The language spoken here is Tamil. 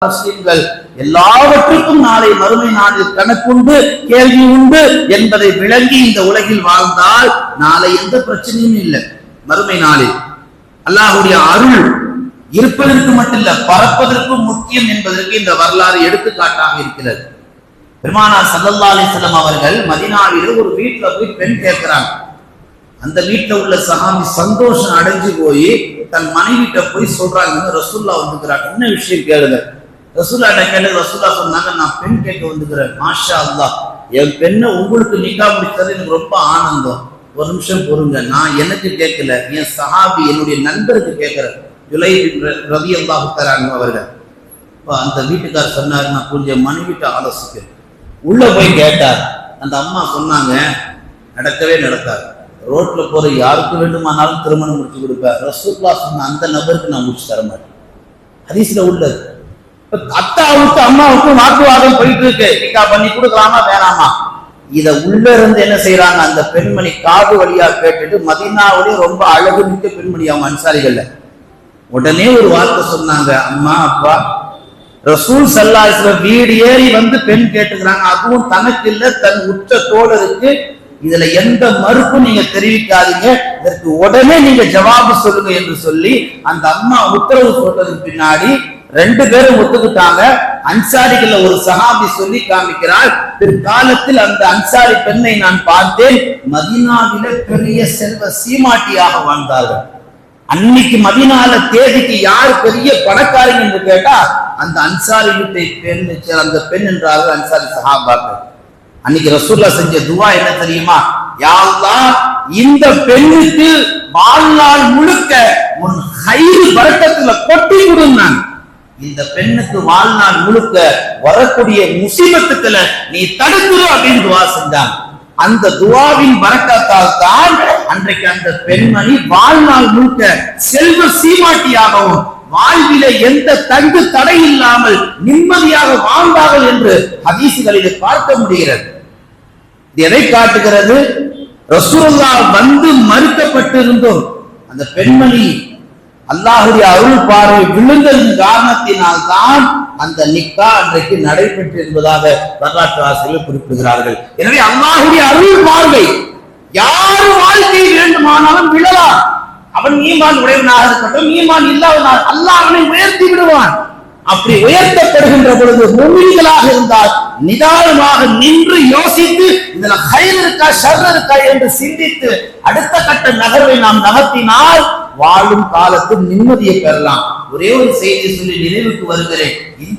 முஸ்லிம்கள் எல்லாவற்றுக்கும் நாளை மறுமை நாளில் கணக்குண்டு கேள்வி உண்டு என்பதை விளங்கி இந்த உலகில் வாழ்ந்தால் நாளை எந்த பிரச்சனையும் இல்லை. மறுமை நாளில் அல்லாஹ்வுடைய அருள் இருப்பதற்கு மட்டுமல்ல பரப்பதற்கும் முக்கியம் என்பதற்கு இந்த வரலாறு எடுத்துக்காட்டாக இருக்கிறது. பெருமானார் ஸல்லல்லாஹு அலைஹி வஸல்லம் அவர்கள் மதீனாவிலே ஒரு வீட்டுல போய் பெண் கேட்கிறாங்க. அந்த வீட்டுல உள்ள சஹாபி சந்தோஷம் அடைஞ்சு போய் தன் மனைவிட்ட போய் சொல்றாங்க, ரசூலுல்லாஹ் வந்துக்கிறாங்க, என்ன விஷயம் கேளுங்க. ரசூலுல்லாஹ் கேளு. ரசூலுல்லாஹ் சொன்னாங்க, நான் பெண் கேட்க வந்துக்கிறேன். மாஷா அல்லாஹ், என் பெண்ணை உங்களுக்கு நிக்கா முடித்தது எனக்கு ரொம்ப ஆனந்தம். ஒரு நிமிஷம் பொறுங்க, நான் எனக்கு கேட்கல, என் சஹாபி என்னுடைய நண்பருக்கு கேட்கிறேன். ஜுலைப் ரலியல்லாஹு தஆலா அன்ஹு அவர்கள். அந்த வீட்டுக்காரர் சொன்னார், நான் கொஞ்சம் மனைவிட்ட ஆலோசிக்கிறேன். உள்ள போய் கேட்டார். அந்த அம்மா சொன்னாங்க, நடக்கவே நடக்காது, ரோட்ல போற யாருக்கு வேண்டுமானாலும் திருமணம் முடிச்சு கொடுப்பார். ரசூலுல்லாஹ் சொன்ன அந்த நபருக்கு நான் முடிச்சு தர மாட்டேன். ஹதீஸ்ல உள்ளது. அத்தாவுக்கு அம்மாவுக்கு வாக்குவாதம் போயிட்டு இருக்கு, நிக்கா பண்ணி கொடுக்கலாமா வேணாமா. இத உள்ள இருந்து என்ன செய்யறாங்க, அந்த பெண்மணி காது வழியா கேட்டுட்டு மதீனாவுலயே ரொம்ப அழகு மிக்க பெண்மணி அவங்க அன்சாரிகள்ல. உடனே ஒரு வார்த்தை சொன்னாங்க, அம்மா அப்பா, ரசூல் ஸல்லல்லாஹு அலைஹி வஸல்லம் வீடு ஏறி வந்து பெண் கேட்டுக்கிறாங்க, அதுவும் தனக்கு இல்ல தன் உச்ச தோழருக்கு. இதுல எந்த மறுப்பும் நீங்க தெரிவிக்காதீங்க, இதற்கு உடனே நீங்க ஜவாபு சொல்லுங்க என்று சொல்லி அந்த அம்மா உத்தரவு சொல்றதுக்கு பின்னாடி ரெண்டு பேரும் ஒத்துக்கிட்டாங்க. அன்சாரிகள் ஒரு சஹாபி சொல்லி காமிக்கிறார், பிற்காலத்தில் அந்த அன்சாரி பெண்ணை நான் பார்த்தேன், மதீனாவில பெரிய செல்வ சீமாட்டியாக வாழ்ந்தார்கள். அன்னைக்கு மதீனால தேதிக்கு யார் பெரிய பணக்காரங்க என்று கேட்டா அந்த அன்சாரி வீட்டை பெண், அந்த பெண் என்றார்கள் அன்சாரி சஹாபாக்கள். அன்னைக்கு ரசூலுல்லாஹ் செஞ்ச துவா என்ன தெரியுமா, யா அல்லாஹ், இந்த பெண்ணுக்கு வாழ்நாள் முழுக்க உன் ஹைர் பரக்கத்துல கொட்டி கொடுனான். இந்த பெண்ணுக்கு வாழ்நாள் முழுக்க வரக்கூடிய முசீபத்துக்களை நீ தடுத்துரு அப்படின்னு துவா செஞ்சாங்க. அந்த துவாவின் பரக்கத்தால் தான் அன்றைக்கு அந்த பெண்மணி வாழ்நாள் முழுக்க செல்வ சீமாட்டியாகவும் வாழ்விலே எந்த தங்கு தடை இல்லாமல் நிம்மதியாக வாழ்ந்தார்கள் என்று ஹதீஸ்களிலே பார்க்க முடிகிறது. எதை காட்டுகிறது, ரசூலுல்லாஹ் வந்து மறுக்கப்பட்டிருந்தோம், அந்த பெண்மணி அல்லாஹ்வுடைய அருள் பார்வை விழுந்ததின் காரணத்தினால் தான் அந்த நிக்கா அன்றைக்கு நடைபெற்று என்பதாக வரலாற்று ஆசிரியர்கள் குறிப்பிடுகிறார்கள். எனவே அல்லாஹ்வுடைய அருள் பார்வை யார் வாழ்க்கையில் வேண்டுமானாலும் விழலாம். அவன் ஈமான் உடையவனாக இருக்கட்டும், ஈமான் இல்லாதவனாக, அல்லாஹ் அவனை உயர்த்தி விடுவான். அப்படி உயர்த்தப்படுகின்ற பொழுது முஃமின்களாக இருந்தால் நிதானமாக நின்று யோசித்து இதுல ஹைர் இருக்கா ஷர் இருக்கா என்று சிந்தித்து அடுத்த கட்ட நகர்வை நாம் நகர்த்தினால் வாழும் காலத்தில் நிம்மதியை பெறலாம். ஒரே ஒரு செய்தி சொல்லி நிறைவுக்கு வருகிறேன்.